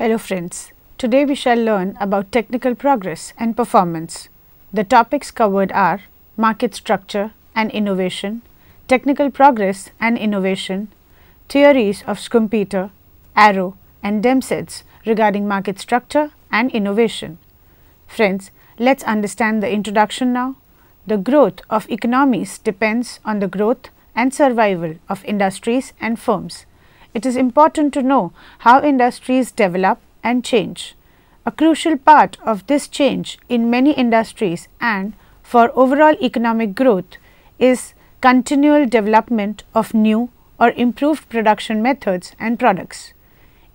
Hello friends, today we shall learn about technical progress and performance. The topics covered are market structure and innovation, technical progress and innovation, theories of Schumpeter, Arrow and Demsetz regarding market structure and innovation. Friends, let's understand the introduction now. The growth of economies depends on the growth and survival of industries and firms. It is important to know how industries develop and change. A crucial part of this change in many industries and for overall economic growth is continual development of new or improved production methods and products.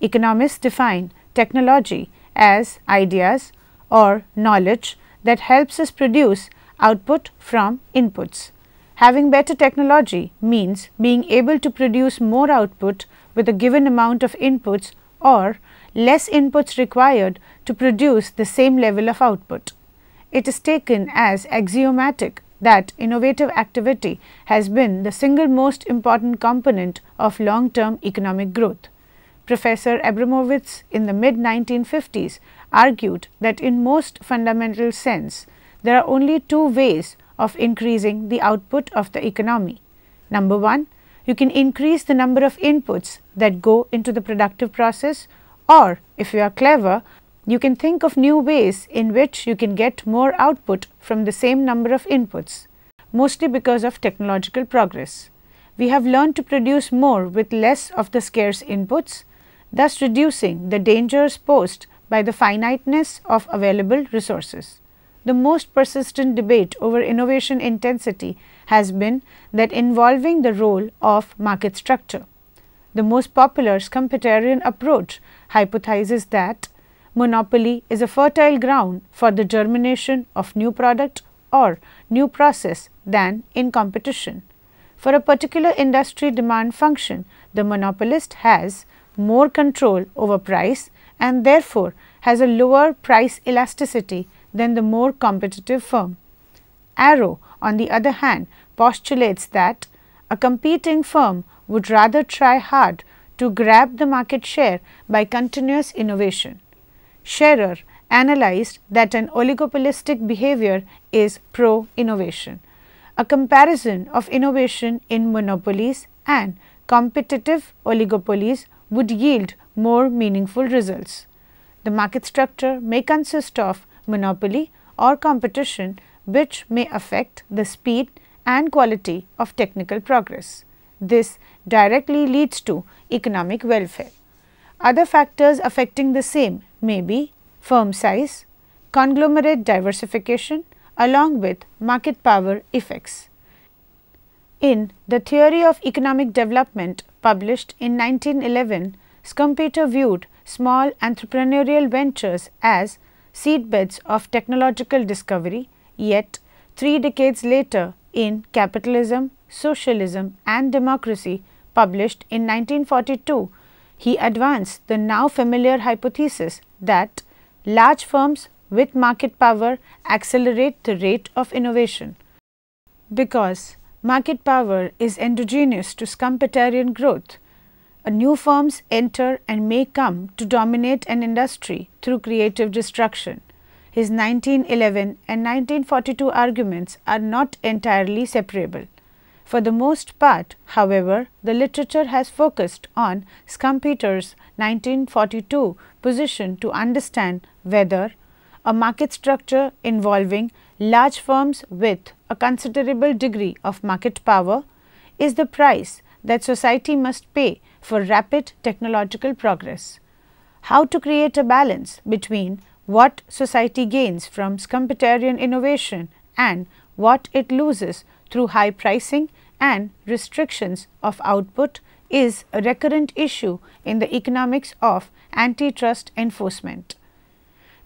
Economists define technology as ideas or knowledge that helps us produce output from inputs. Having better technology means being able to produce more output with a given amount of inputs or less inputs required to produce the same level of output. It is taken as axiomatic that innovative activity has been the single most important component of long-term economic growth. Professor Abramowitz in the mid-1950s argued that in most fundamental sense, there are only two ways of increasing the output of the economy. Number one, you can increase the number of inputs that go into the productive process, or if you are clever, you can think of new ways in which you can get more output from the same number of inputs, mostly because of technological progress. We have learned to produce more with less of the scarce inputs, thus reducing the dangers posed by the finiteness of available resources. The most persistent debate over innovation intensity has been that involving the role of market structure. The most popular Schumpeterian approach hypothesizes that monopoly is a fertile ground for the germination of new product or new process than in competition. For a particular industry demand function, the monopolist has more control over price and therefore has a lower price elasticity than the more competitive firm. Arrow, on the other hand, postulates that a competing firm would rather try hard to grab the market share by continuous innovation. Scherer analyzed that an oligopolistic behavior is pro-innovation. A comparison of innovation in monopolies and competitive oligopolies would yield more meaningful results. The market structure may consist of monopoly or competition, which may affect the speed and quality of technical progress. This directly leads to economic welfare. Other factors affecting the same may be firm size, conglomerate diversification, along with market power effects. In The Theory of Economic Development, published in 1911, Schumpeter viewed small entrepreneurial ventures as seedbeds of technological discovery, yet 3 decades later in Capitalism, Socialism and Democracy, published in 1942, he advanced the now familiar hypothesis that large firms with market power accelerate the rate of innovation. Because market power is endogenous to Schumpeterian growth, new firms enter and may come to dominate an industry through creative destruction. His 1911 and 1942 arguments are not entirely separable. For the most part, however, the literature has focused on Schumpeter's 1942 position to understand whether a market structure involving large firms with a considerable degree of market power is the price that society must pay for rapid technological progress. How to create a balance between what society gains from Schumpeterian innovation and what it loses through high pricing and restrictions of output is a recurrent issue in the economics of antitrust enforcement.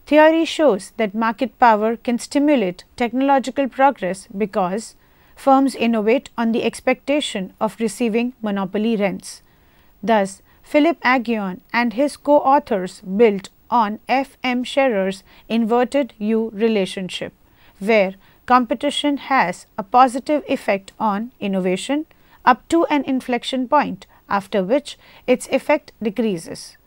Theory shows that market power can stimulate technological progress because firms innovate on the expectation of receiving monopoly rents. Thus, Philip Aghion and his co-authors built on F. M. Scherer's inverted U relationship, where competition has a positive effect on innovation up to an inflection point, after which its effect decreases.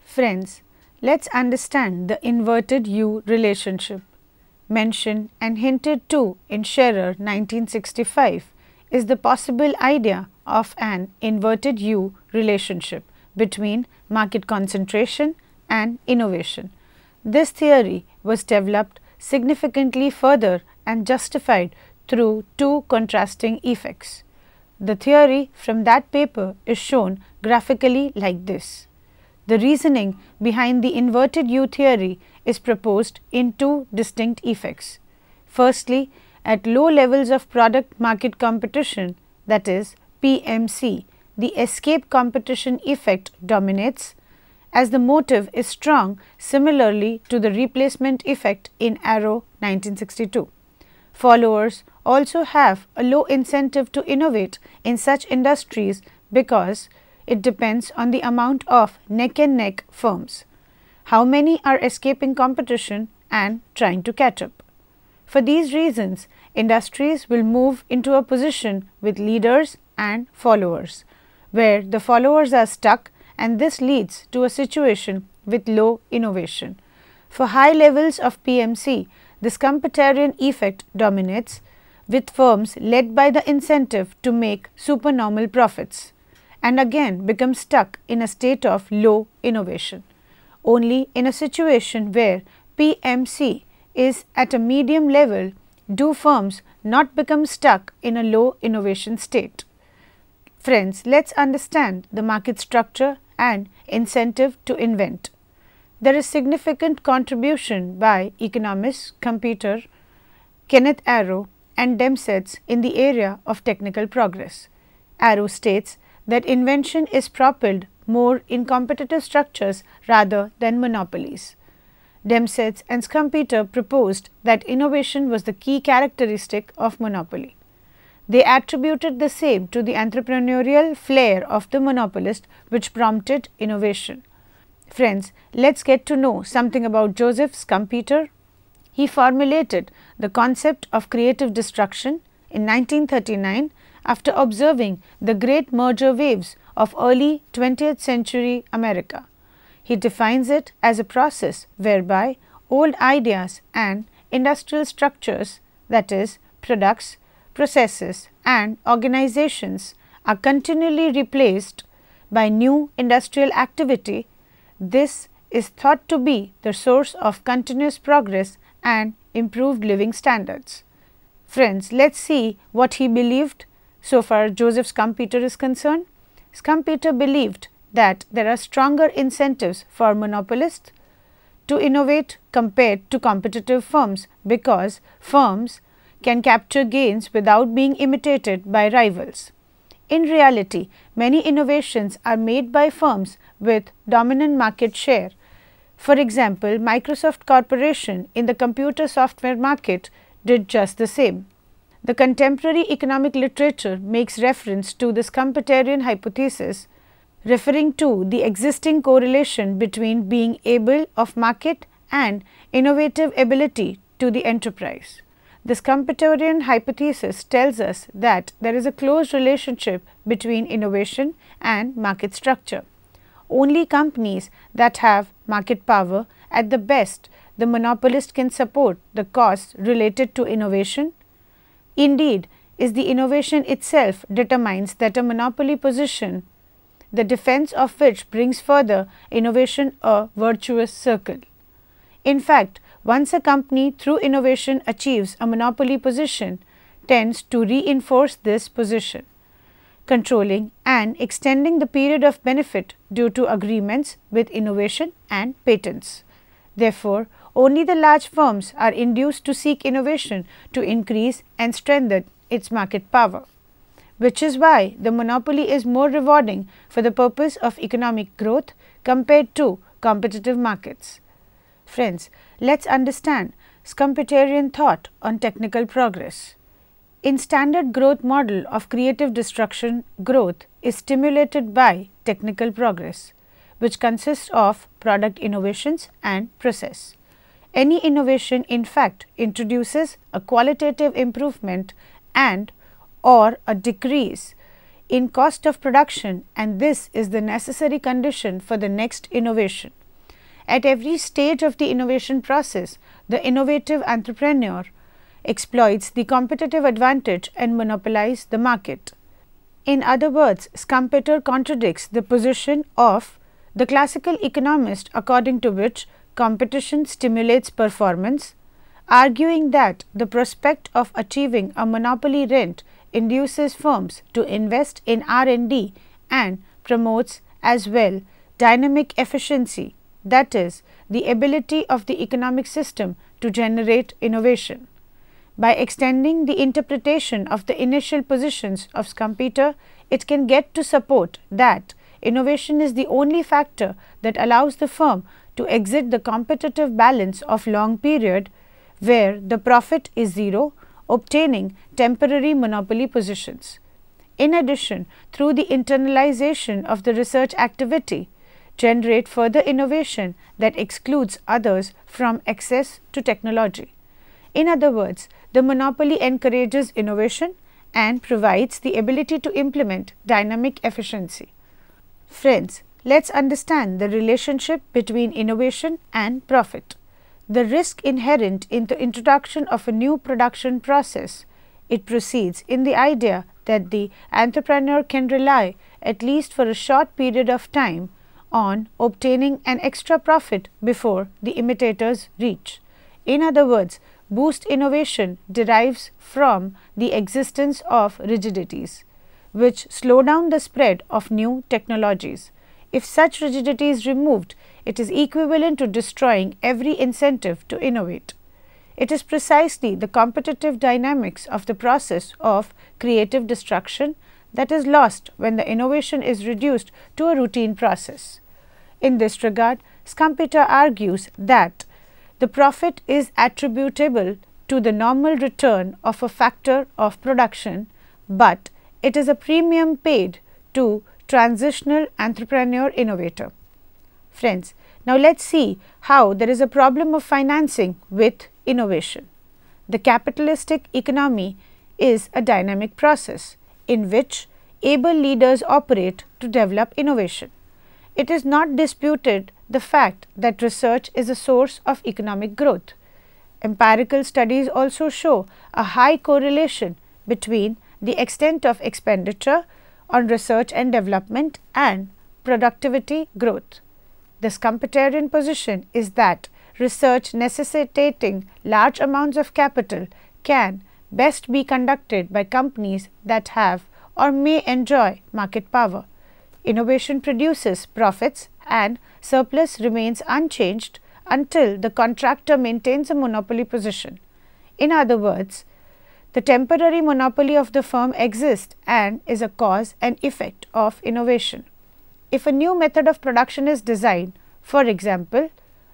Friends, let's understand the inverted U relationship. Mentioned and hinted to in Scherer 1965 is the possible idea of an inverted U relationship between market concentration and innovation. This theory was developed significantly further and justified through two contrasting effects. The theory from that paper is shown graphically like this. The reasoning behind the inverted U theory is proposed in two distinct effects. Firstly, at low levels of product market competition, that is PMC, the escape competition effect dominates, as the motive is strong, similarly to the replacement effect in Arrow 1962. Followers also have a low incentive to innovate in such industries because it depends on the amount of neck and neck firms. How many are escaping competition and trying to catch up? For these reasons, industries will move into a position with leaders and followers, where the followers are stuck, and this leads to a situation with low innovation. For high levels of PMC, this Schumpeterian effect dominates, with firms led by the incentive to make supernormal profits, and again become stuck in a state of low innovation. Only in a situation where PMC is at a medium level do firms not become stuck in a low innovation state. Friends, let's understand the market structure and incentive to invent. There is significant contribution by economists, computer, Kenneth Arrow and Demsetz in the area of technical progress. Arrow states that invention is propelled more in competitive structures rather than monopolies. Demsetz and Schumpeter proposed that innovation was the key characteristic of monopoly. They attributed the same to the entrepreneurial flair of the monopolist which prompted innovation. Friends, let's get to know something about Joseph Schumpeter. He formulated the concept of creative destruction in 1939 after observing the great merger waves of early 20th century America. He defines it as a process whereby old ideas and industrial structures, that is, products, processes and organizations are continually replaced by new industrial activity. This is thought to be the source of continuous progress and improved living standards. Friends, let's see what he believed so far Joseph Schumpeter is concerned. Schumpeter believed that there are stronger incentives for monopolists to innovate compared to competitive firms because firms can capture gains without being imitated by rivals. In reality, many innovations are made by firms with dominant market share. For example, Microsoft Corporation in the computer software market did just the same. The contemporary economic literature makes reference to the Schumpeterian hypothesis, referring to the existing correlation between being able of market and innovative ability to the enterprise. The Schumpeterian hypothesis tells us that there is a close relationship between innovation and market structure. Only companies that have market power, at the best, the monopolist can support the costs related to innovation. Indeed, is the innovation itself determines that a monopoly position, the defense of which brings further innovation a virtuous circle. In fact, once a company through innovation achieves a monopoly position, tends to reinforce this position, controlling and extending the period of benefit due to agreements with innovation and patents. Therefore, only the large firms are induced to seek innovation to increase and strengthen its market power, which is why the monopoly is more rewarding for the purpose of economic growth compared to competitive markets. Friends, let's understand Schumpeterian thought on technical progress. In standard growth model of creative destruction, growth is stimulated by technical progress, which consists of product innovations and process. Any innovation in fact introduces a qualitative improvement and or a decrease in cost of production, and this is the necessary condition for the next innovation. At every stage of the innovation process, the innovative entrepreneur exploits the competitive advantage and monopolizes the market. In other words, Schumpeter contradicts the position of the classical economist according to which competition stimulates performance, arguing that the prospect of achieving a monopoly rent induces firms to invest in R&D and promotes as well dynamic efficiency, that is, the ability of the economic system to generate innovation. By extending the interpretation of the initial positions of Schumpeter, it can get to support that innovation is the only factor that allows the firm to exit the competitive balance of long period where the profit is zero, obtaining temporary monopoly positions. In addition, through the internalization of the research activity, generate further innovation that excludes others from access to technology. In other words, the monopoly encourages innovation and provides the ability to implement dynamic efficiency. Friends, let's understand the relationship between innovation and profit. The risk inherent in the introduction of a new production process, it proceeds in the idea that the entrepreneur can rely, at least for a short period of time, on obtaining an extra profit before the imitators reach. In other words, boost innovation derives from the existence of rigidities, which slow down the spread of new technologies. If such rigidity is removed, it is equivalent to destroying every incentive to innovate. It is precisely the competitive dynamics of the process of creative destruction that is lost when the innovation is reduced to a routine process. In this regard, Schumpeter argues that the profit is attributable to the normal return of a factor of production, but it is a premium paid to transitional entrepreneur innovator. Friends, now let us see how there is a problem of financing with innovation. The capitalistic economy is a dynamic process in which able leaders operate to develop innovation. It is not disputed the fact that research is a source of economic growth. Empirical studies also show a high correlation between the extent of expenditure on research and development and productivity growth. The Schumpeterian position is that research necessitating large amounts of capital can best be conducted by companies that have or may enjoy market power. Innovation produces profits and surplus remains unchanged until the contractor maintains a monopoly position. In other words, the temporary monopoly of the firm exists and is a cause and effect of innovation. If a new method of production is designed, for example,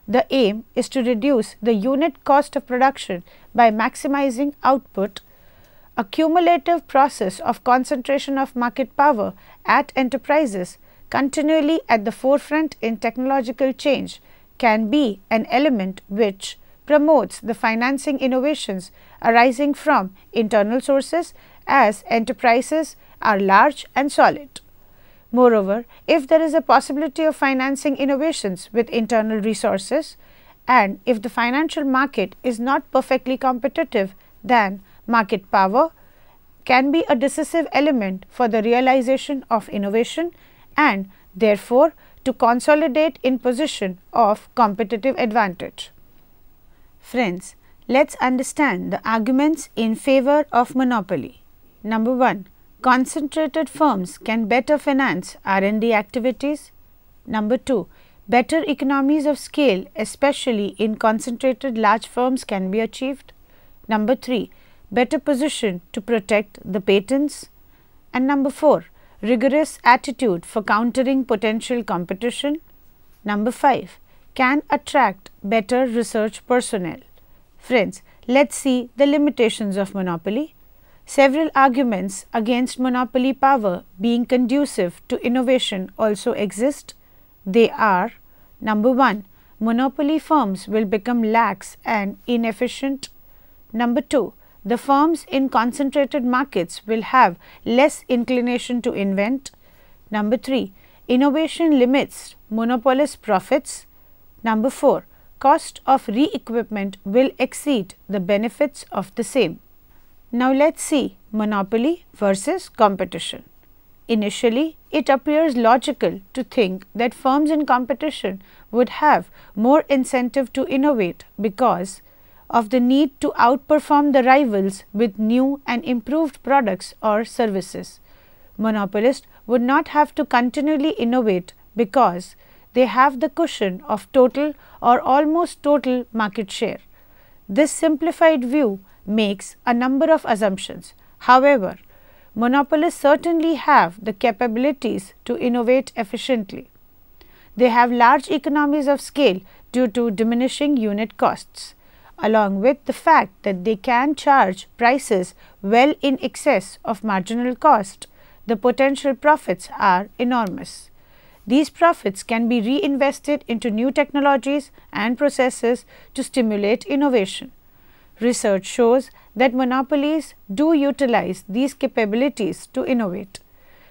the aim is to reduce the unit cost of production by maximizing output, a cumulative process of concentration of market power at enterprises continually at the forefront in technological change can be an element which promotes the financing innovations arising from internal sources as enterprises are large and solid. Moreover, if there is a possibility of financing innovations with internal resources and if the financial market is not perfectly competitive, then market power can be a decisive element for the realization of innovation and therefore to consolidate in position of competitive advantage. Friends, let us understand the arguments in favor of monopoly. Number 1. Concentrated firms can better finance R&D activities. Number 2. Better economies of scale, especially in concentrated large firms, can be achieved. Number 3. Better position to protect the patents. And number 4. Rigorous attitude for countering potential competition. Number 5. Can attract better research personnel. Friends, let us see the limitations of monopoly. Several arguments against monopoly power being conducive to innovation also exist. They are: number 1. Monopoly firms will become lax and inefficient. Number 2. The firms in concentrated markets will have less inclination to invent. Number 3. Innovation limits monopolist profits. Number 4. Cost of re-equipment will exceed the benefits of the same. Now let's see monopoly versus competition. Initially, it appears logical to think that firms in competition would have more incentive to innovate because of the need to outperform the rivals with new and improved products or services. Monopolists would not have to continually innovate because they have the cushion of total or almost total market share. This simplified view makes a number of assumptions. However, monopolists certainly have the capabilities to innovate efficiently. They have large economies of scale due to diminishing unit costs, along with the fact that they can charge prices well in excess of marginal cost. The potential profits are enormous. These profits can be reinvested into new technologies and processes to stimulate innovation. Research shows that monopolies do utilize these capabilities to innovate.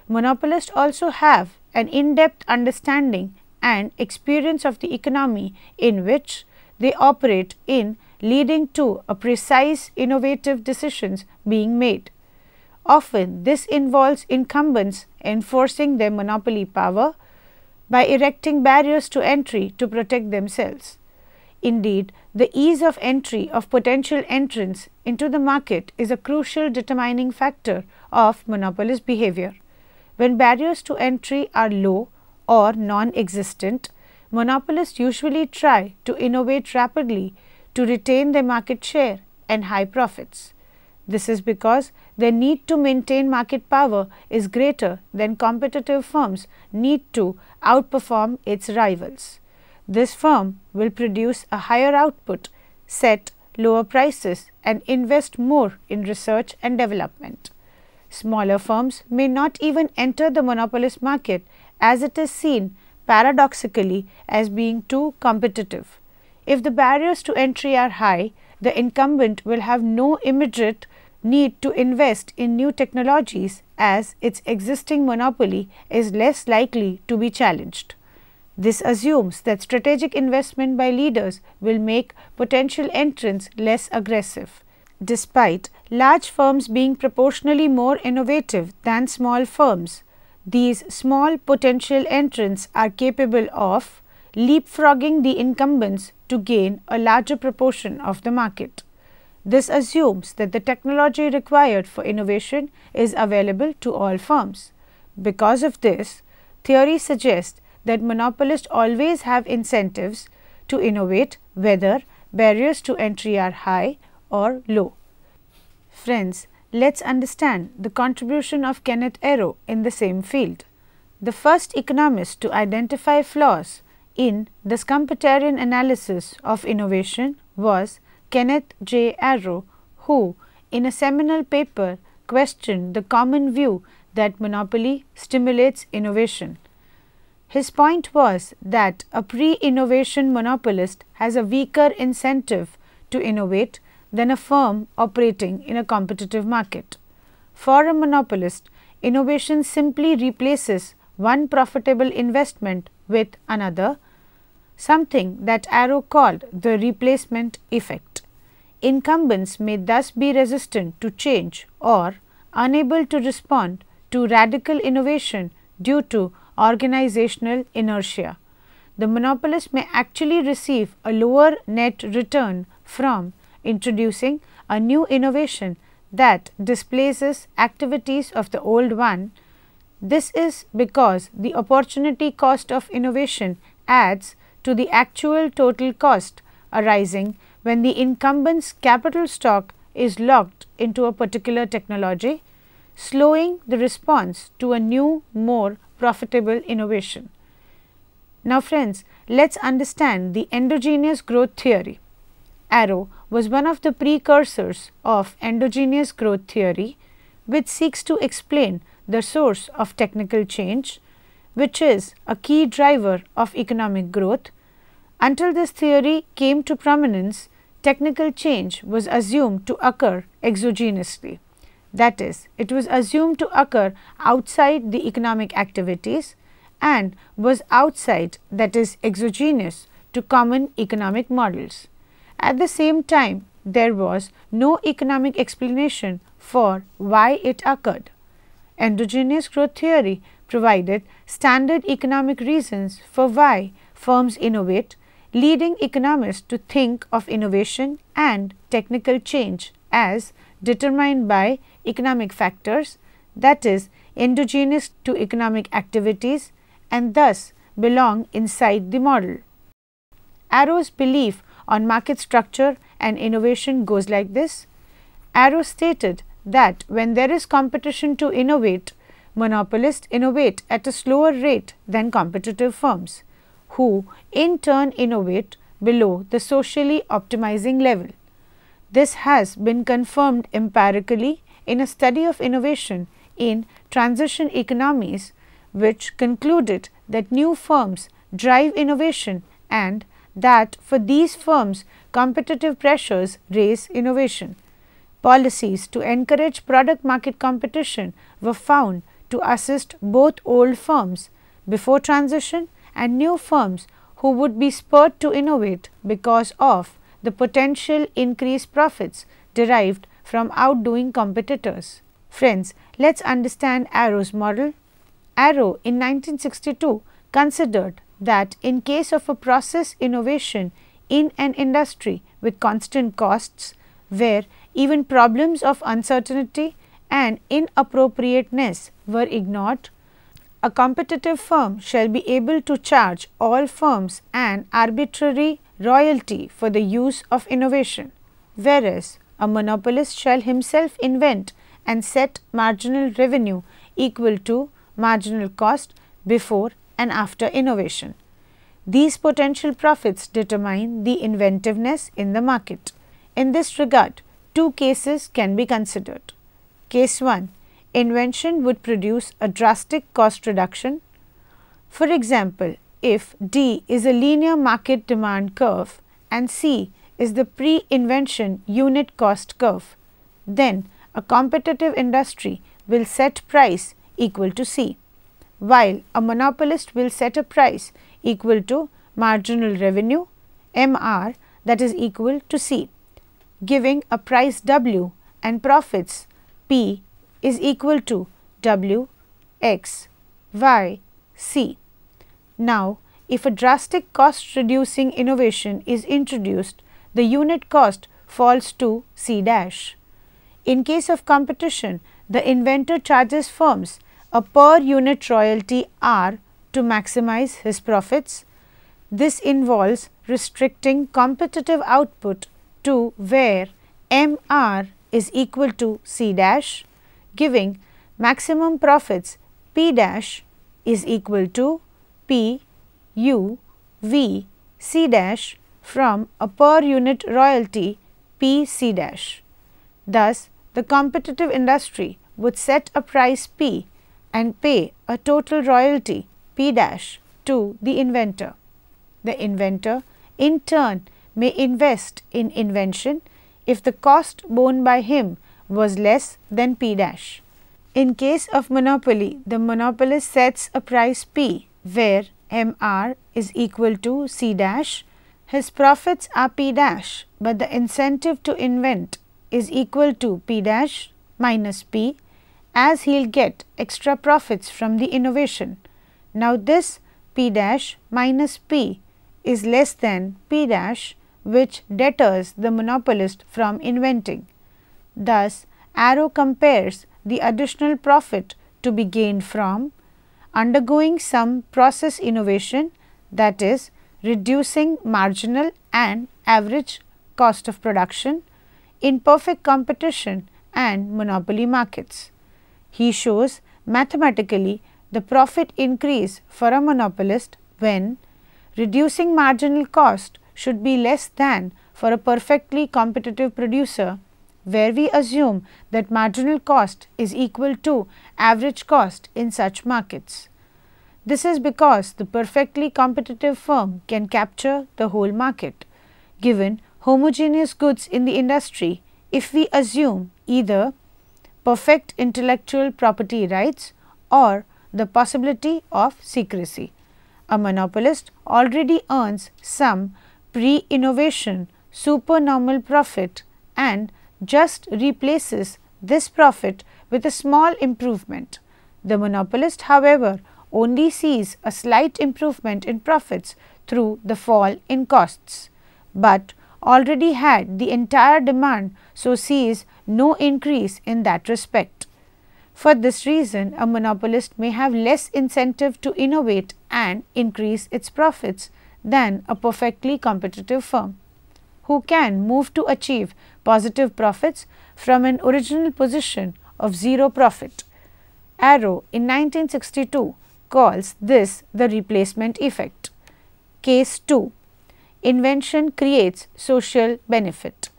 Monopolists also have an in-depth understanding and experience of the economy in which they operate in, leading to a precise innovative decisions being made. Often, this involves incumbents enforcing their monopoly power by erecting barriers to entry to protect themselves. Indeed, the ease of entry of potential entrants into the market is a crucial determining factor of monopolist behavior. When barriers to entry are low or non-existent, monopolists usually try to innovate rapidly to retain their market share and high profits. This is because their need to maintain market power is greater than competitive firms' need to outperform its rivals. This firm will produce a higher output, set lower prices and invest more in research and development. Smaller firms may not even enter the monopolist market as it is seen paradoxically as being too competitive. If the barriers to entry are high, the incumbent will have no immediate need to invest in new technologies as its existing monopoly is less likely to be challenged. This assumes that strategic investment by leaders will make potential entrants less aggressive. Despite large firms being proportionally more innovative than small firms, these small potential entrants are capable of leapfrogging the incumbents to gain a larger proportion of the market. This assumes that the technology required for innovation is available to all firms. Because of this, theory suggests that monopolists always have incentives to innovate whether barriers to entry are high or low. Friends, let's understand the contribution of Kenneth Arrow in the same field. The first economist to identify flaws in the Schumpeterian analysis of innovation was Kenneth J Arrow, who in a seminal paper questioned the common view that monopoly stimulates innovation. His point was that a pre-innovation monopolist has a weaker incentive to innovate than a firm operating in a competitive market. For a monopolist, innovation simply replaces one profitable investment with another, something that Arrow called the replacement effect. Incumbents may thus be resistant to change or unable to respond to radical innovation due to organizational inertia. The monopolist may actually receive a lower net return from introducing a new innovation that displaces activities of the old one. This is because the opportunity cost of innovation adds to the actual total cost arising when the incumbent's capital stock is locked into a particular technology, slowing the response to a new, more profitable innovation. Now friends, let's understand the endogenous growth theory. Arrow was one of the precursors of endogenous growth theory, which seeks to explain the source of technical change, which is a key driver of economic growth. Until this theory came to prominence, technical change was assumed to occur exogenously. That is, it was assumed to occur outside the economic activities and was outside, that is exogenous, to common economic models. At the same time, there was no economic explanation for why it occurred. Endogenous growth theory provided standard economic reasons for why firms innovate, leading economists to think of innovation and technical change as determined by economic factors, that is, endogenous to economic activities, and thus belong inside the model. Arrow's belief on market structure and innovation goes like this. Arrow stated that when there is competition to innovate, monopolists innovate at a slower rate than competitive firms, who in turn innovate below the socially optimizing level. This has been confirmed empirically in a study of innovation in transition economies, which concluded that new firms drive innovation and that for these firms competitive pressures raise innovation. Policies to encourage product market competition were found to assist both old firms before transition and new firms who would be spurred to innovate because of the potential increased profits derived from outdoing competitors. Friends, let's understand Arrow's model. Arrow in 1962 considered that in case of a process innovation in an industry with constant costs, where even problems of uncertainty and inappropriateness were ignored, a competitive firm shall be able to charge all firms an arbitrary royalty for the use of innovation, whereas a monopolist shall himself invent and set marginal revenue equal to marginal cost before and after innovation. These potential profits determine the inventiveness in the market. In this regard, two cases can be considered. Case 1. Invention would produce a drastic cost reduction. For example, if D is a linear market demand curve and C is the pre-invention unit cost curve, then a competitive industry will set price equal to C, while a monopolist will set a price equal to marginal revenue MR, that is equal to C, giving a price W and profits P is equal to W X Y C. Now, if a drastic cost reducing innovation is introduced, the unit cost falls to C dash. In case of competition, the inventor charges firms a per unit royalty R to maximize his profits. This involves restricting competitive output to where MR is equal to C dash, giving maximum profits P dash is equal to P U V C dash from a per unit royalty P C dash. Thus, the competitive industry would set a price P and pay a total royalty P dash to the inventor. The inventor in turn may invest in invention if the cost borne by him was less than P dash. In case of monopoly, the monopolist sets a price P where MR is equal to C dash. His profits are P dash, but the incentive to invent is equal to P dash minus P, as he will get extra profits from the innovation. Now, this P dash minus P is less than P dash, which deters the monopolist from inventing. Thus, Arrow compares the additional profit to be gained from undergoing some process innovation, that is, reducing marginal and average cost of production in perfect competition and monopoly markets. He shows mathematically the profit increase for a monopolist when reducing marginal cost should be less than for a perfectly competitive producer, where we assume that marginal cost is equal to average cost in such markets. This is because the perfectly competitive firm can capture the whole market. Given homogeneous goods in the industry, if we assume either perfect intellectual property rights or the possibility of secrecy. a monopolist already earns some pre-innovation supernormal profit and just replaces this profit with a small improvement. The monopolist, however, only sees a slight improvement in profits through the fall in costs, but already had the entire demand, so sees no increase in that respect. For this reason, a monopolist may have less incentive to innovate and increase its profits than a perfectly competitive firm, who can move to achieve positive profits from an original position of zero profit. Arrow in 1962 calls this the replacement effect. Case 2. Invention creates social benefit.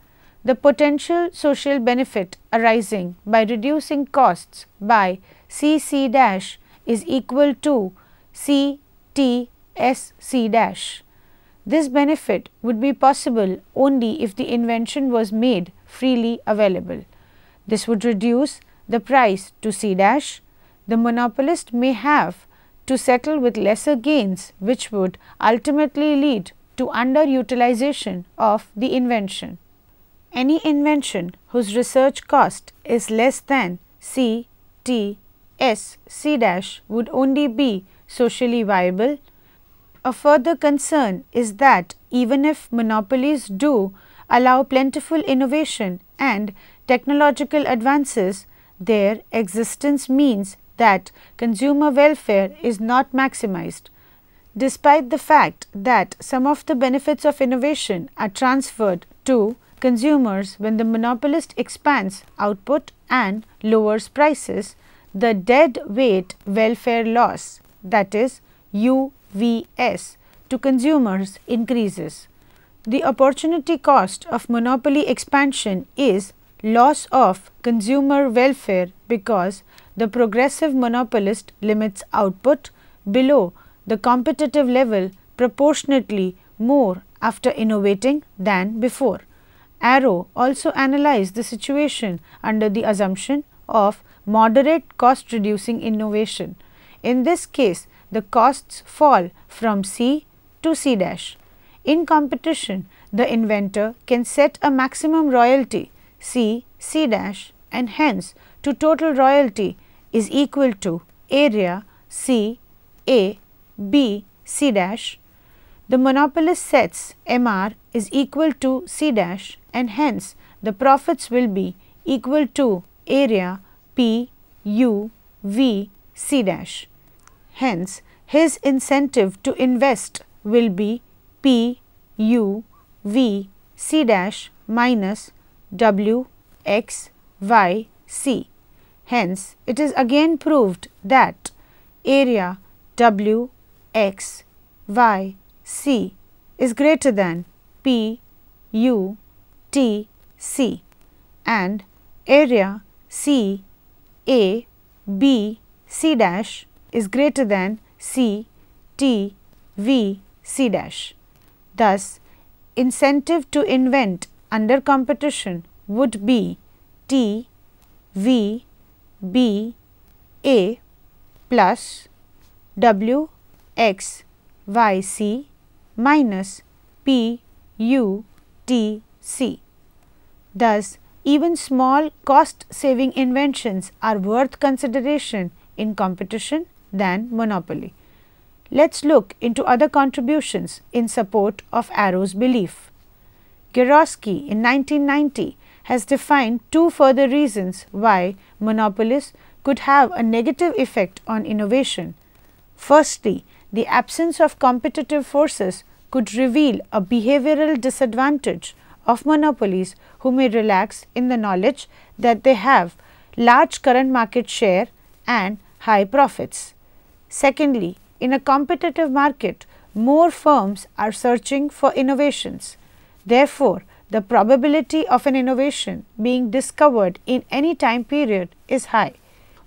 The potential social benefit arising by reducing costs by CC dash is equal to CTSC dash. This benefit would be possible only if the invention was made freely available. This would reduce the price to C dash. The monopolist may have to settle with lesser gains, which would ultimately lead to underutilization of the invention. Any invention whose research cost is less than C T S C dash would only be socially viable. A further concern is that even if monopolies do allow plentiful innovation and technological advances, their existence means that consumer welfare is not maximized. Despite the fact that some of the benefits of innovation are transferred to consumers when the monopolist expands output and lowers prices, the dead weight welfare loss, that is UVS, to consumers increases. The opportunity cost of monopoly expansion is loss of consumer welfare because the progressive monopolist limits output below the competitive level proportionately more after innovating than before. Arrow also analyzed the situation under the assumption of moderate cost reducing innovation. In this case, the costs fall from C to C dash. In competition, the inventor can set a maximum royalty C dash and hence to total royalty is equal to area C A B C dash. The monopolist sets MR is equal to C dash and hence the profits will be equal to area P U V C dash. Hence, his incentive to invest will be P U V C dash minus W X Y C. Hence, it is again proved that area W X Y C is greater than P U T C and area C A B C dash is greater than C T V C dash. Thus, incentive to invent under competition would be T V B A plus W X Y C minus P U T C. Thus, even small cost saving inventions are worth consideration in competition than monopoly. Let us look into other contributions in support of Arrow's belief. Gierowski in 1990 has defined two further reasons why monopolies could have a negative effect on innovation. Firstly, the absence of competitive forces could reveal a behavioral disadvantage of monopolies who may relax in the knowledge that they have large current market share and high profits. Secondly, in a competitive market, more firms are searching for innovations. Therefore, the probability of an innovation being discovered in any time period is high.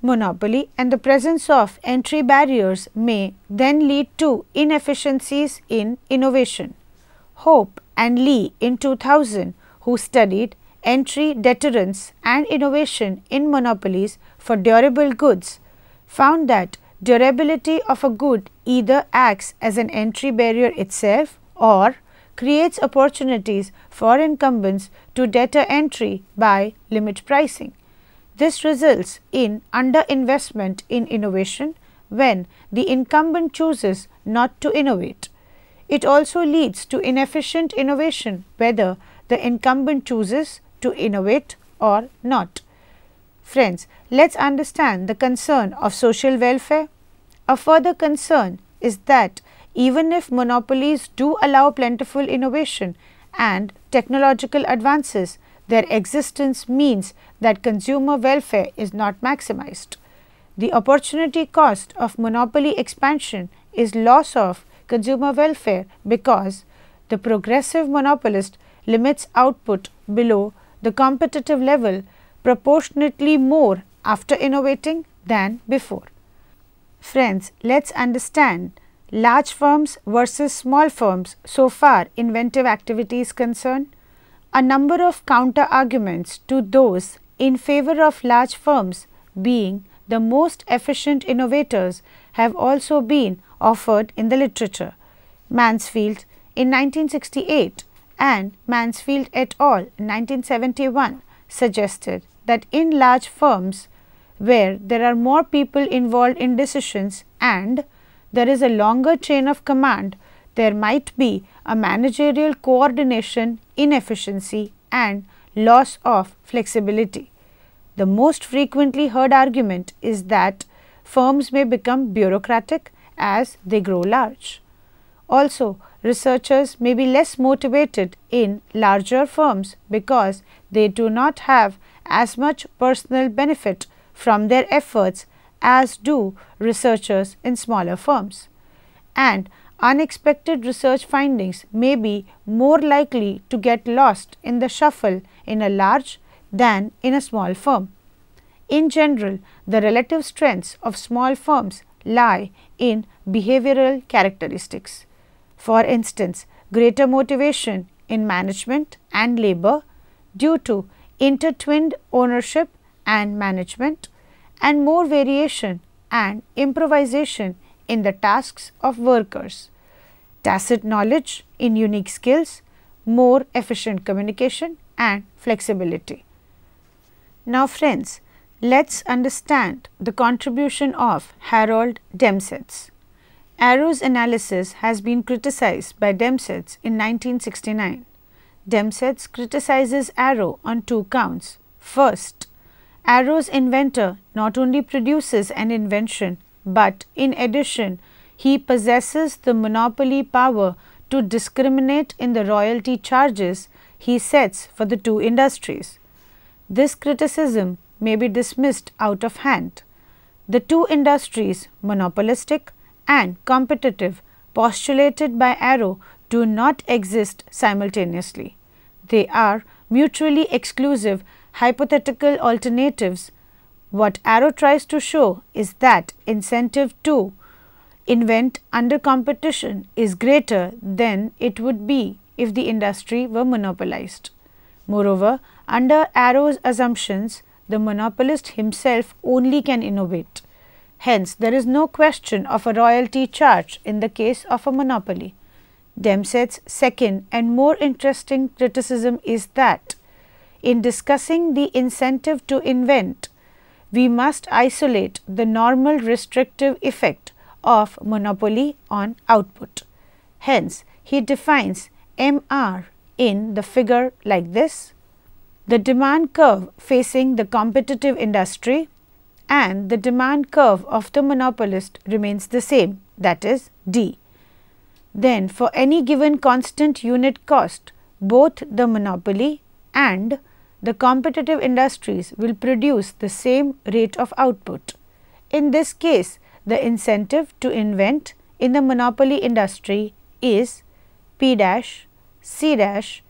Monopoly and the presence of entry barriers may then lead to inefficiencies in innovation. Hope and Lee in 2000, who studied entry deterrence and innovation in monopolies for durable goods, found that durability of a good either acts as an entry barrier itself or creates opportunities for incumbents to deter entry by limit pricing. This results in underinvestment in innovation when the incumbent chooses not to innovate. It also leads to inefficient innovation whether the incumbent chooses to innovate or not. Friends, let's understand the concern of social welfare. A further concern is that even if monopolies do allow plentiful innovation and technological advances, their existence means that consumer welfare is not maximized. The opportunity cost of monopoly expansion is loss of consumer welfare because the progressive monopolist limits output below the competitive level proportionately more after innovating than before. Friends, let's understand large firms versus small firms so far inventive activity is concerned. A number of counter arguments to those in favor of large firms being the most efficient innovators have also been offered in the literature. Mansfield in 1968 and Mansfield et al. In 1971 suggested that in large firms where there are more people involved in decisions and there is a longer chain of command, there might be a managerial coordination inefficiency and loss of flexibility. The most frequently heard argument is that firms may become bureaucratic as they grow large. Also, researchers may be less motivated in larger firms because they do not have as much personal benefit from their efforts as do researchers in smaller firms. And unexpected research findings may be more likely to get lost in the shuffle in a large than in a small firm. In general, the relative strengths of small firms lie in behavioral characteristics. For instance, greater motivation in management and labor due to intertwined ownership and management, and more variation and improvisation in the tasks of workers, tacit knowledge in unique skills, more efficient communication and flexibility. Now friends, let's understand the contribution of Harold Demsetz. Arrow's analysis has been criticized by Demsetz in 1969. Demsetz criticizes Arrow on two counts. First, Arrow's inventor not only produces an invention, but in addition, he possesses the monopoly power to discriminate in the royalty charges he sets for the two industries. This criticism may be dismissed out of hand. The two industries, monopolistic and competitive, postulated by Arrow, do not exist simultaneously. They are mutually exclusive hypothetical alternatives. What Arrow tries to show is that incentive to invent under competition is greater than it would be if the industry were monopolized. Moreover, under Arrow's assumptions, the monopolist himself only can innovate. Hence, there is no question of a royalty charge in the case of a monopoly. Demsetz's second and more interesting criticism is that in discussing the incentive to invent, we must isolate the normal restrictive effect of monopoly on output. Hence, he defines MR in the figure like this: the demand curve facing the competitive industry and the demand curve of the monopolist remains the same, that is D. Then, for any given constant unit cost, both the monopoly and the competitive industries will produce the same rate of output. In this case, the incentive to invent in the monopoly industry is P dash C dash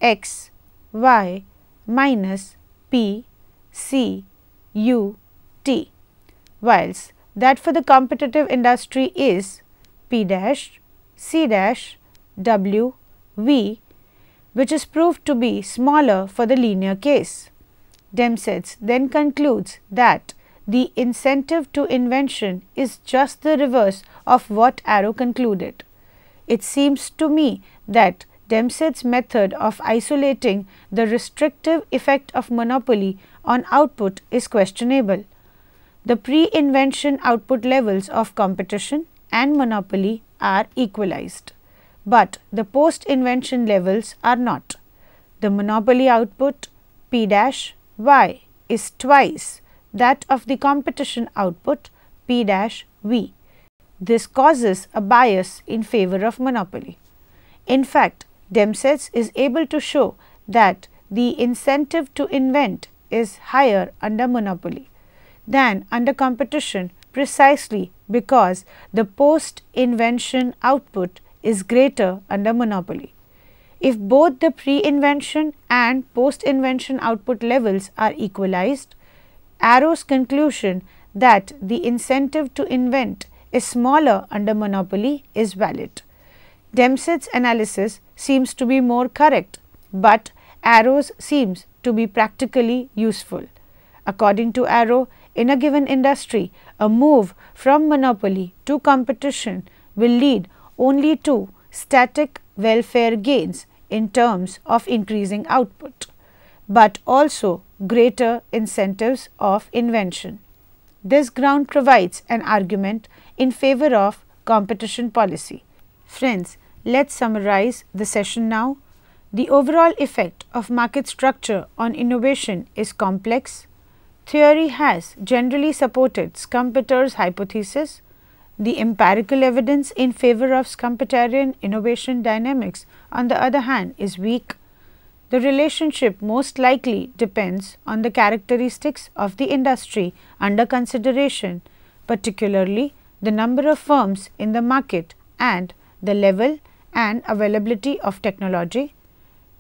X Y minus P C U T, whilst that for the competitive industry is P dash C dash W V, which is proved to be smaller for the linear case. Demsetz then concludes that the incentive to invention is just the reverse of what Arrow concluded. It seems to me that Dempsey's method of isolating the restrictive effect of monopoly on output is questionable. The pre-invention output levels of competition and monopoly are equalized, but the post-invention levels are not. The monopoly output P dash y is twice that of the competition output P dash v. This causes a bias in favor of monopoly. In fact, Dempsey is able to show that the incentive to invent is higher under monopoly than under competition, precisely because the post-invention output is greater under monopoly. If both the pre-invention and post-invention output levels are equalized, Arrow's conclusion that the incentive to invent is smaller under monopoly is valid. Dempsey's analysis seems to be more correct, but Arrow's seems to be practically useful. According to Arrow, in a given industry, a move from monopoly to competition will lead only to static welfare gains in terms of increasing output, but also greater incentives of invention. This ground provides an argument in favor of competition policy. Friends, let's summarize the session now. The overall effect of market structure on innovation is complex. Theory has generally supported Schumpeter's hypothesis. The empirical evidence in favor of Schumpeterian innovation dynamics, on the other hand, is weak. The relationship most likely depends on the characteristics of the industry under consideration, particularly the number of firms in the market and the level and availability of technology.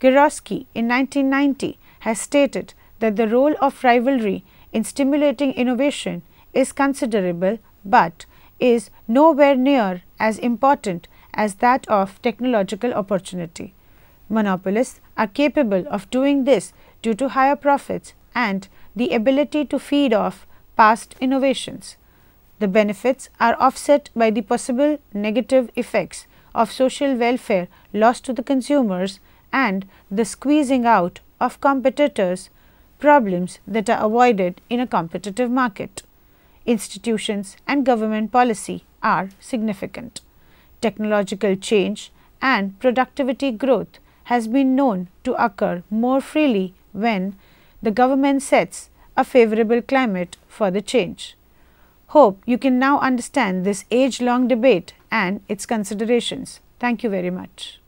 Giroski in 1990 has stated that the role of rivalry in stimulating innovation is considerable, but is nowhere near as important as that of technological opportunity. Monopolists are capable of doing this due to higher profits and the ability to feed off past innovations. The benefits are offset by the possible negative effects of social welfare lost to the consumers and the squeezing out of competitors, problems that are avoided in a competitive market. Institutions and government policy are significant. Technological change and productivity growth has been known to occur more freely when the government sets a favorable climate for the change. Hope you can now understand this age-long debate and its considerations. Thank you very much.